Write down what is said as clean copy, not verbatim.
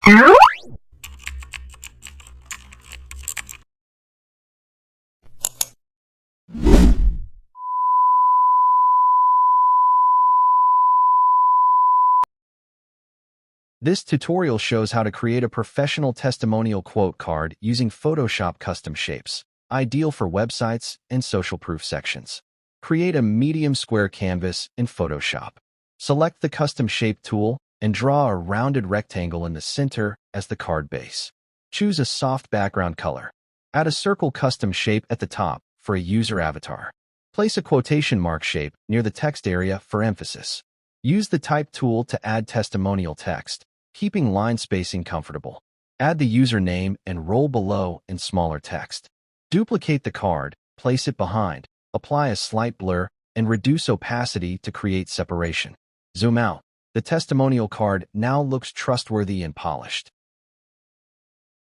This tutorial shows how to create a professional testimonial quote card using Photoshop custom shapes, ideal for websites and social proof sections. Create a medium square canvas in Photoshop. Select the custom shape tool and draw a rounded rectangle in the center as the card base. Choose a soft background color. Add a circle custom shape at the top for a user avatar. Place a quotation mark shape near the text area for emphasis. Use the Type tool to add testimonial text, keeping line spacing comfortable. Add the username and roll below in smaller text. Duplicate the card, place it behind, apply a slight blur, and reduce opacity to create separation. Zoom out. The testimonial card now looks trustworthy and polished.